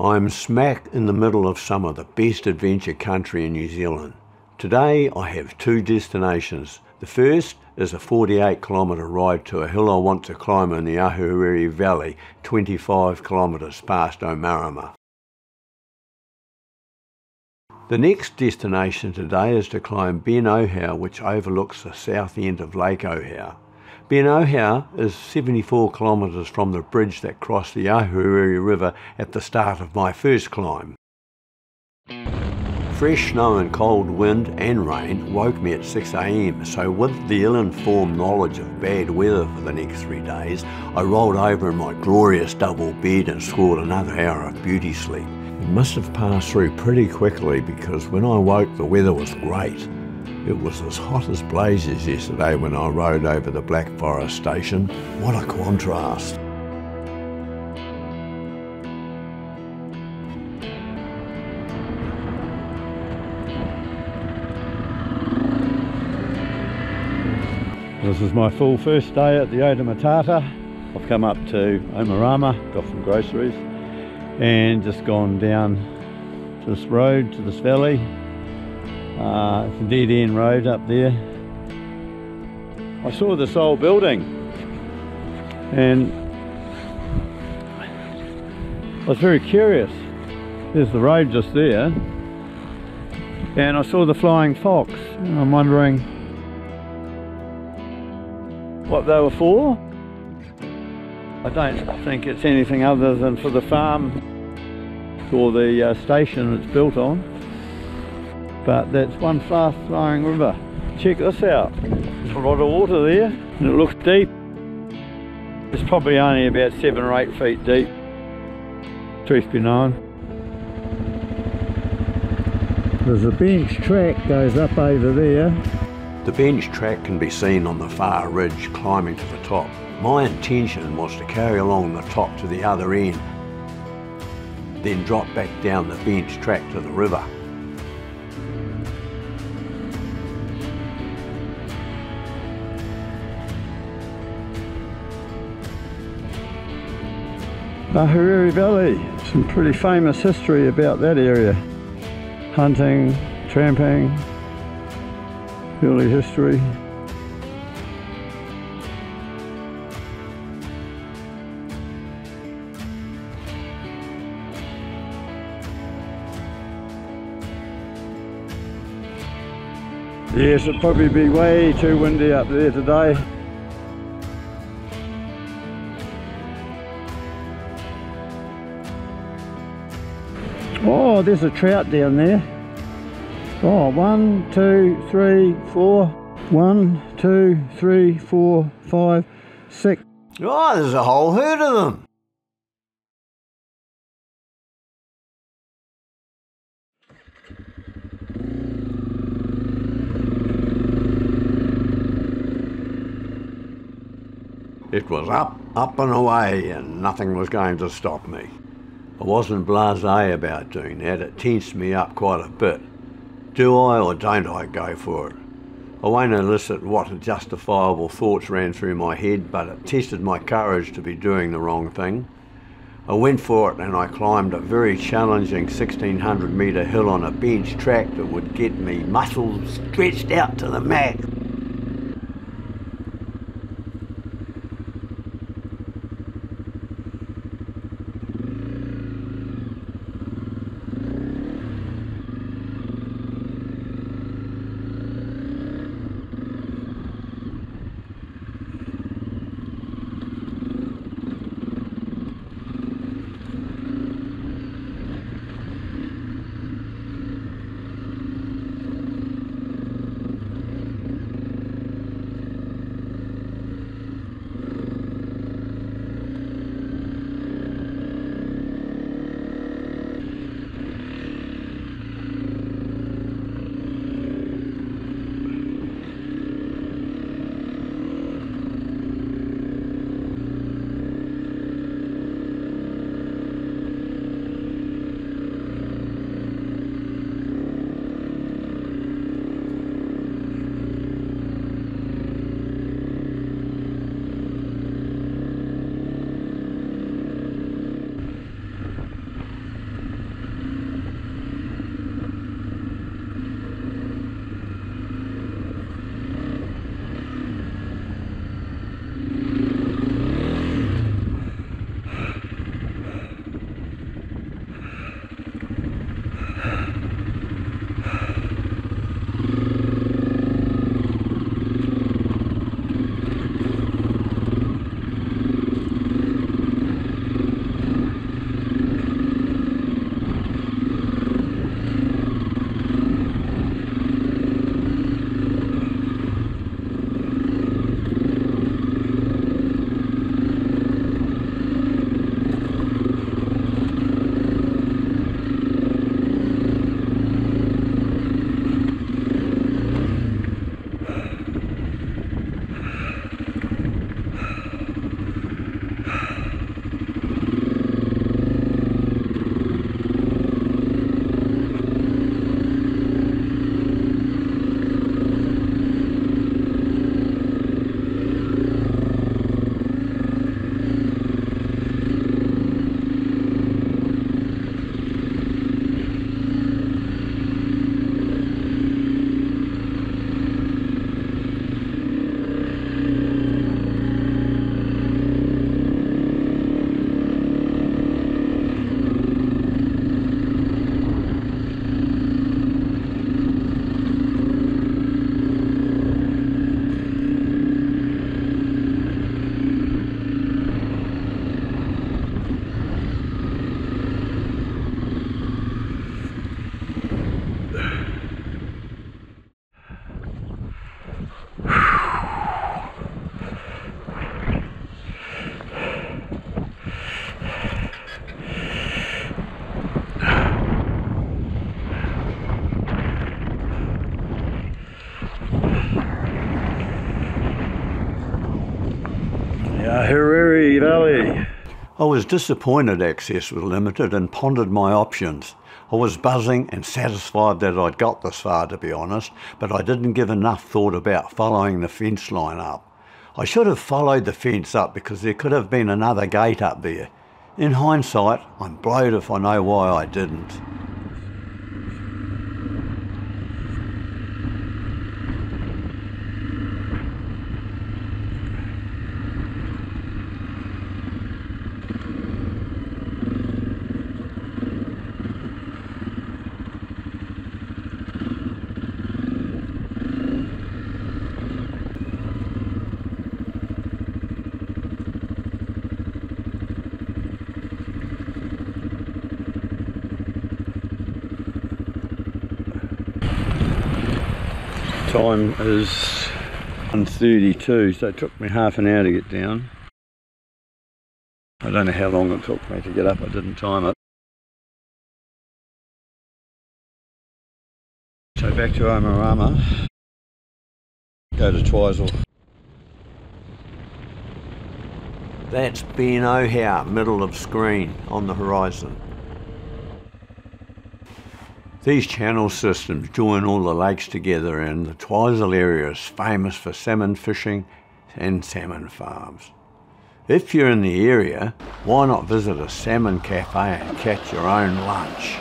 I'm smack in the middle of some of the best adventure country in New Zealand. Today I have two destinations. The first is a 48-kilometre ride to a hill I want to climb in the Ahuriri Valley, 25 kilometres past Omarama. The next destination today is to climb Ben Ohau, which overlooks the south end of Lake Ohau. Ben Ohau is 74 kilometres from the bridge that crossed the Ahuriri River at the start of my first climb. Fresh snow and cold wind and rain woke me at 6 AM, so with the ill-informed knowledge of bad weather for the next 3 days, I rolled over in my glorious double bed and scored another hour of beauty sleep. It must have passed through pretty quickly because when I woke the weather was great. It was as hot as blazes yesterday when I rode over the Black Forest station. What a contrast. This is my full first day at the Otematata. I've come up to Omarama, got some groceries, and just gone down to this road, to this valley. It's a dead end road up there. I saw this old building and I was very curious. There's the road just there, and I saw the flying fox, and I'm wondering what they were for. I don't think it's anything other than for the farm or the station it's built on, but that's one fast flowing river. Check this out, there's a lot of water there and it looks deep. It's probably only about 7 or 8 feet deep, truth be known. There's a bench track goes up over there. The bench track can be seen on the far ridge climbing to the top. My intention was to carry along the top to the other end, then drop back down the bench track to the river. Ahuriri Valley, some pretty famous history about that area. Hunting, tramping, early history. Yes, it'll probably be way too windy up there today. Oh, there's a trout down there. Oh, 1, 2, 3, 4. 1, 2, 3, 4, 5, 6. Oh, there's a whole herd of them. It was up and away, and nothing was going to stop me. I wasn't blasé about doing that. It tensed me up quite a bit. Do I or don't I go for it? I won't elicit what justifiable thoughts ran through my head, but it tested my courage to be doing the wrong thing. I went for it and I climbed a very challenging 1600 metre hill on a bench track that would get me muscles stretched out to the max. I was disappointed access was limited and pondered my options. I was buzzing and satisfied that I'd got this far, to be honest, but I didn't give enough thought about following the fence line up. I should have followed the fence up because there could have been another gate up there. In hindsight, I'm blowed if I know why I didn't. Time is 1:32, so it took me half an hour to get down. I don't know how long it took me to get up, I didn't time it. So back to Omarama, go to Twizel. That's Ben Ohau, middle of screen on the horizon. These channel systems join all the lakes together, and the Twizel area is famous for salmon fishing and salmon farms. If you're in the area, why not visit a salmon cafe and catch your own lunch?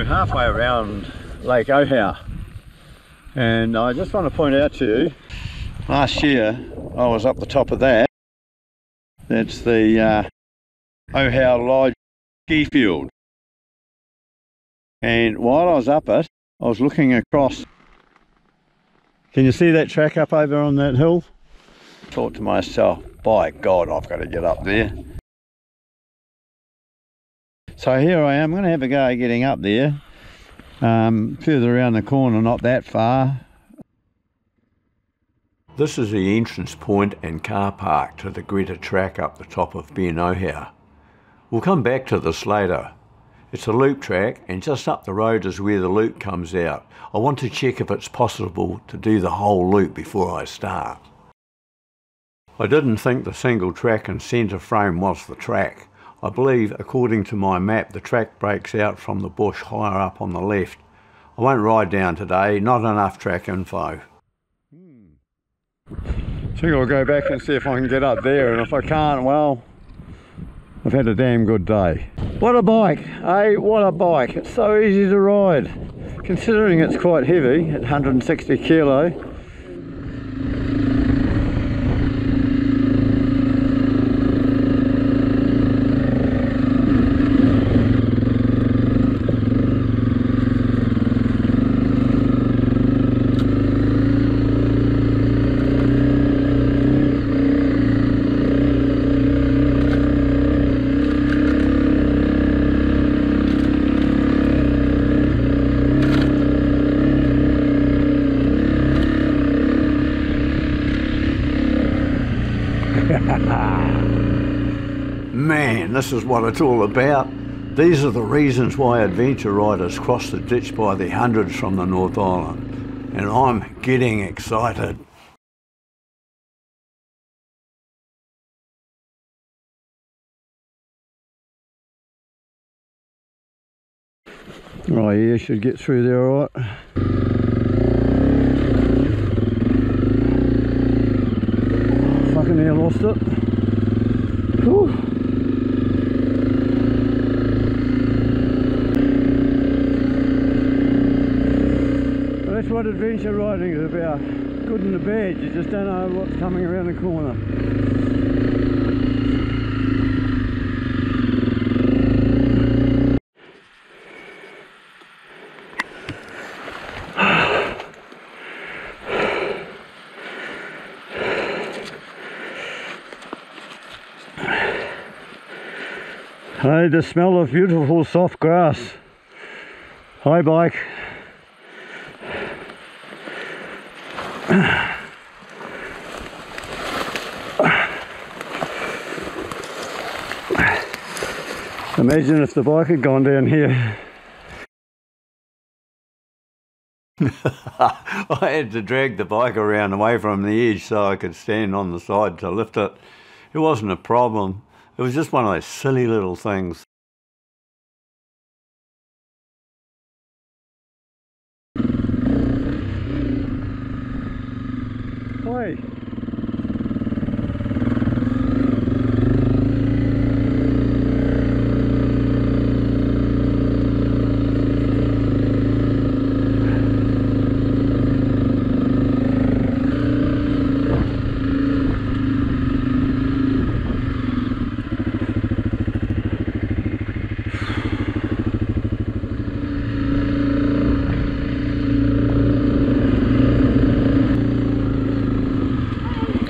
Halfway around Lake Ohau, and I just want to point out to you, last year I was up the top of that. That's the Ohau Lodge ski field, and while I was up it, I was looking across. Can you see that track up over on that hill? I thought to myself, by God, I've got to get up there. So here I am, I'm going to have a go getting up there, further around the corner, not that far. This is the entrance point and car park to the Greta track up the top of Ben Ohau. We'll come back to this later. It's a loop track, and just up the road is where the loop comes out. I want to check if it's possible to do the whole loop before I start. I didn't think the single track and centre frame was the track. I believe, according to my map, the track breaks out from the bush higher up on the left. I won't ride down today, not enough track info. I think I'll go back and see if I can get up there, and if I can't, well, I've had a damn good day. What a bike, eh? What a bike. It's so easy to ride, considering it's quite heavy at 160 kilo. Man, this is what it's all about. These are the reasons why adventure riders cross the ditch by the hundreds from the North Island, and I'm getting excited. Oh yeah, should get through there all right. Fucking near lost it. Whew. Well, that's what adventure riding is about. Good and the bad, you just don't know what's coming around the corner. Hey, the smell of beautiful soft grass. Hi, bike. Imagine if the bike had gone down here. I had to drag the bike around away from the edge so I could stand on the side to lift it. It wasn't a problem. It was just one of those silly little things. Oi.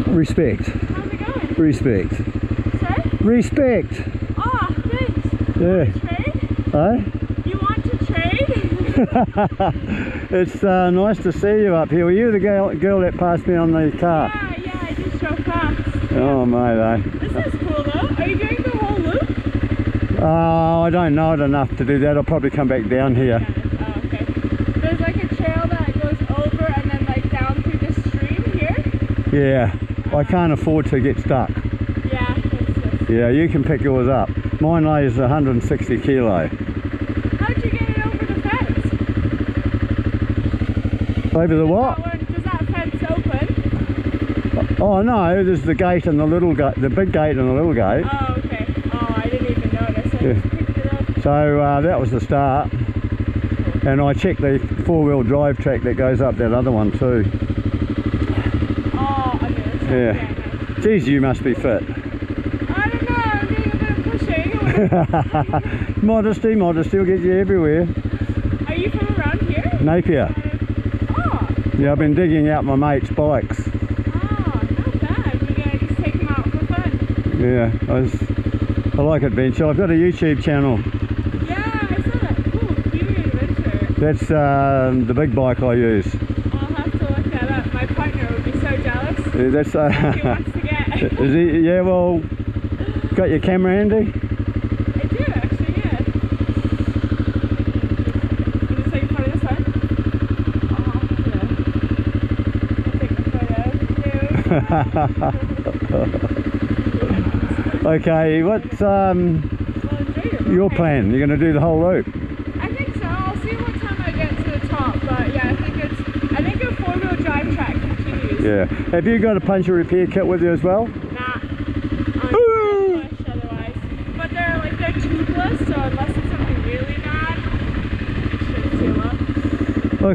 Respect. How's it going? Respect. Sorry? Respect. Oh, thanks. Yeah. Trade? You want to trade? It's nice to see you up here. Were you the girl that passed me on the car? Yeah, I just drove past. Oh, mate, eh? This is cool though. Are you doing the whole loop? I don't know it enough to do that. I'll probably come back down here. Oh, okay. There's like a trail that goes over and then like down through the stream here. Yeah. I can't afford to get stuck. Yeah, that's Yeah, you can pick yours up. Mine weighs 160 kilo. How'd you get it over the fence? Over the what? Does that fence open? Oh no, there's the gate and the little gate, the big gate and the little gate. Oh, okay. Oh, I didn't even notice. I just picked it up. So that was the start. And I checked the four-wheel drive track that goes up that other one too. Oh, okay. Yeah. Geez, you must be fit. I don't know, I'm doing a bit of pushing. Modesty will get you everywhere. Are you from around here? Napier. Oh. Yeah, I've been digging out my mates' bikes. Oh, not bad. We're going to just take them out for fun. Yeah, I like adventure. I've got a YouTube channel. Yeah, I saw that. Cool, Kiwi Adventure. That's the big bike I use. I'll have to look that up. My partner would be so jealous. Yeah, that's He wants to get. Is he? Yeah, well, got your camera handy? I do actually, yeah. Want to take a photo this side? Oh, I'll take the photo. Okay, what's Well, your plan? You're going to do the whole loop? I think so. I'll see what time I get to the top, but yeah, I think a four-wheel drive track continues. Yeah. Have you got a puncture repair kit with you as well? Nah. I'm push otherwise. But they're tubeless, so unless it's something really bad, it should seal up.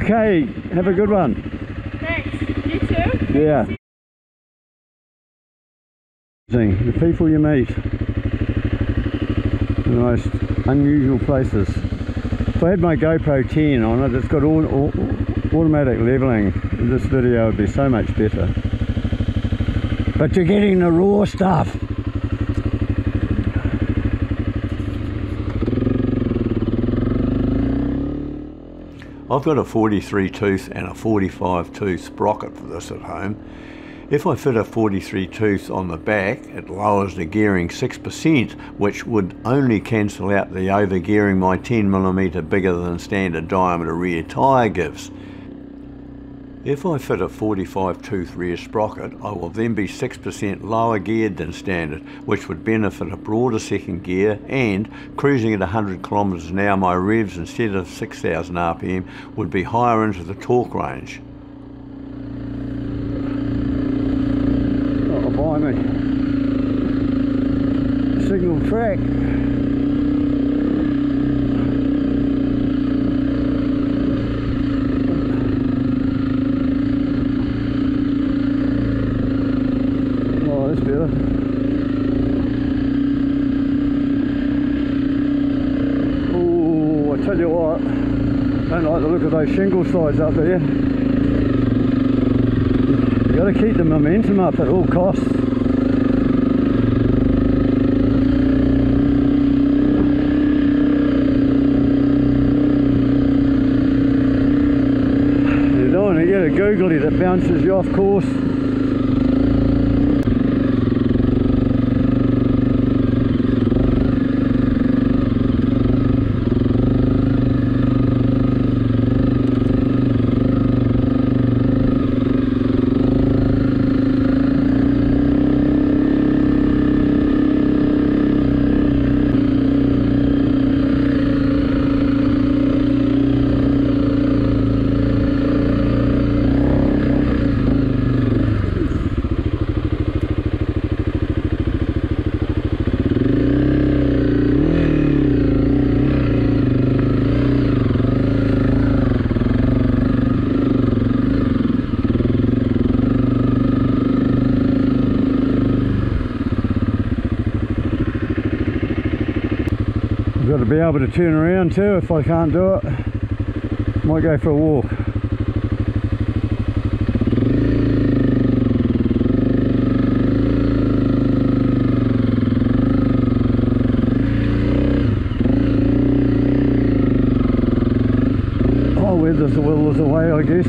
Okay, have a good one. Thanks. You too? Yeah. The people you meet. The most unusual places. If I had my GoPro 10 on it, it's got automatic leveling. This video would be so much better. But you're getting the raw stuff. I've got a 43 tooth and a 45 tooth sprocket for this at home. If I fit a 43 tooth on the back, it lowers the gearing 6%, which would only cancel out the overgearing my 10mm bigger than standard diameter rear tyre gives. If I fit a 45 tooth rear sprocket, I will then be 6% lower geared than standard, which would benefit a broader second gear, and cruising at 100 kilometres an hour, my revs instead of 6,000 RPM would be higher into the torque range. Oh, blimey. Signal track. Oh, I tell you what, I don't like the look of those shingle slides up there. You got to keep the momentum up at all costs. googly that bounces you off course. Got to be able to turn around too if I can't do it. Might go for a walk. Oh, where there's a will, there's a way, I guess.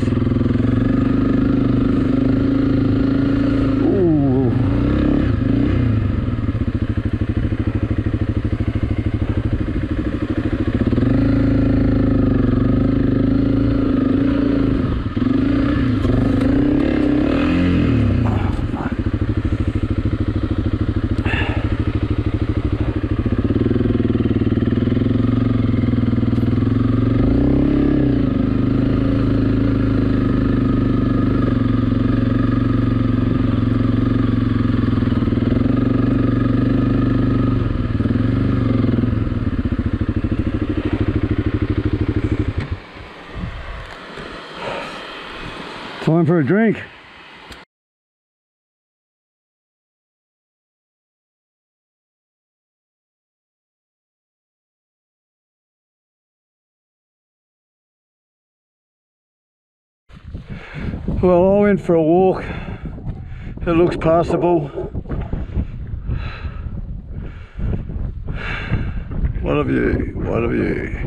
Time for a drink. Well, I went for a walk. It looks passable. What a view, what a view.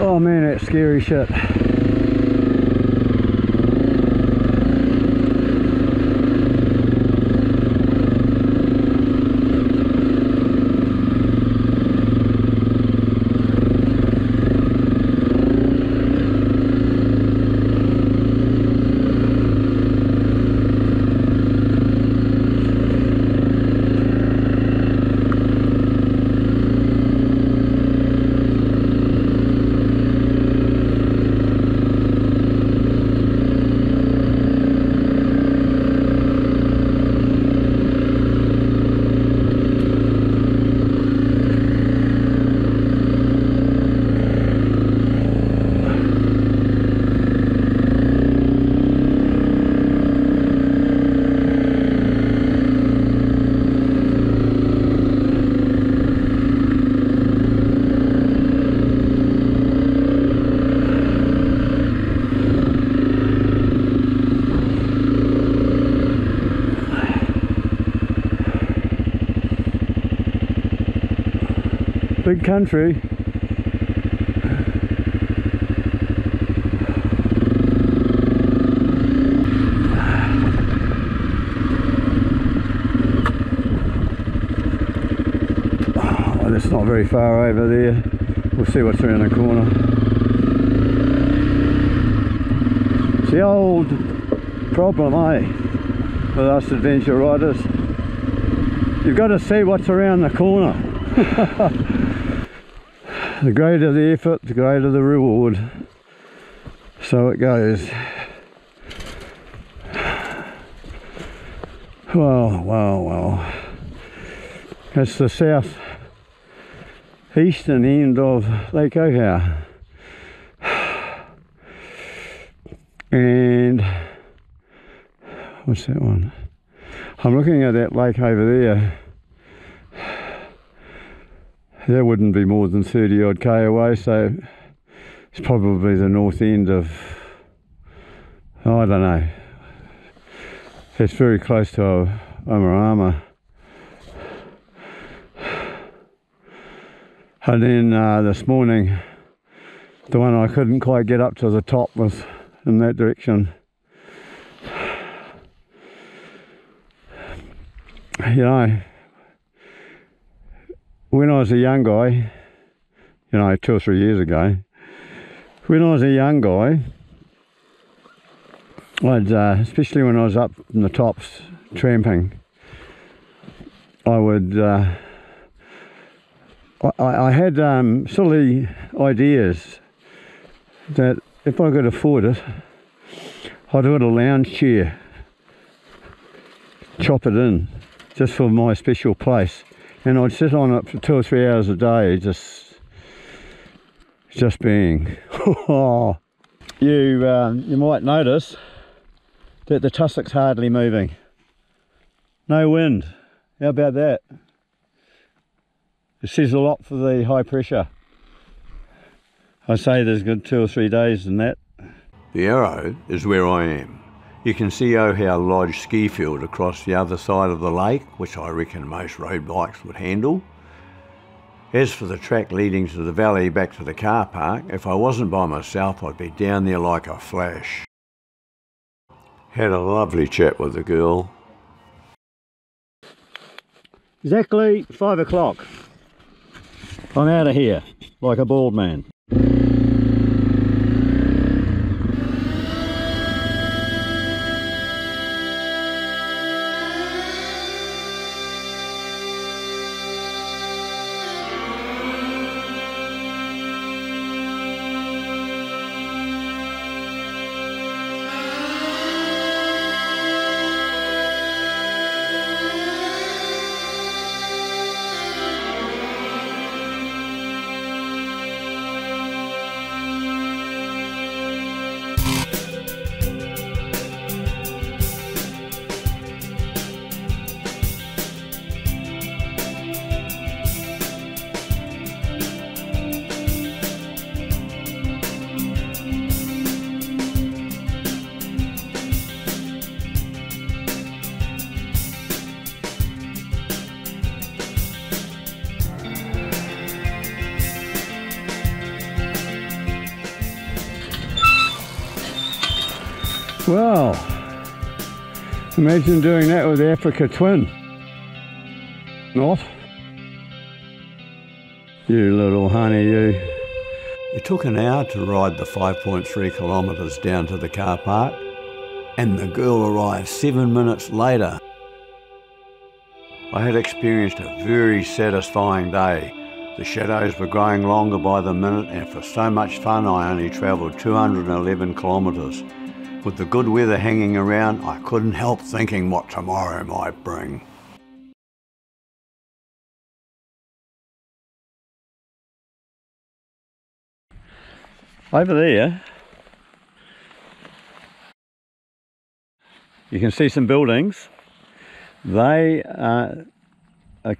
Oh man, that's scary shit. Big country. Oh, that's not very far over there. We'll see what's around the corner. It's the old problem, with us adventure riders. You've got to see what's around the corner. The greater the effort, the greater the reward. So it goes. Well. That's the south eastern end of Lake Ohau. And what's that one? I'm looking at that lake over there. That wouldn't be more than 30 odd K away, so it's probably the north end of, I don't know. It's very close to Omarama. And then this morning, the one I couldn't quite get up to the top was in that direction. You know, when I was a young guy, you know, 2 or 3 years ago, when I was a young guy, I'd, especially when I was up in the tops tramping, I would, I had silly ideas that if I could afford it, I'd got a lounge chair, chop it in, just for my special place, and I'd sit on it for 2 or 3 hours a day, just being. You might notice that the tussock's hardly moving. No wind. How about that? It says a lot for the high pressure. I say there's good 2 or 3 days in that. The arrow is where I am. You can see Ohau Lodge ski field across the other side of the lake, which I reckon most road bikes would handle. As for the track leading to the valley back to the car park, if I wasn't by myself, I'd be down there like a flash. Had a lovely chat with the girl. Exactly 5 o'clock. I'm out of here, like a bald man. Well, imagine doing that with the Africa Twin. Not? You little honey, you. It took an hour to ride the 5.3 kilometres down to the car park, and the girl arrived 7 minutes later. I had experienced a very satisfying day. The shadows were growing longer by the minute, and for so much fun I only travelled 211 kilometres. With the good weather hanging around, I couldn't help thinking what tomorrow might bring. Over there, you can see some buildings. They are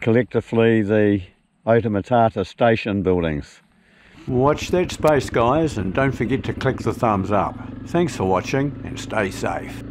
collectively the Otematata station buildings. Watch that space, guys, and don't forget to click the thumbs up. Thanks for watching and stay safe.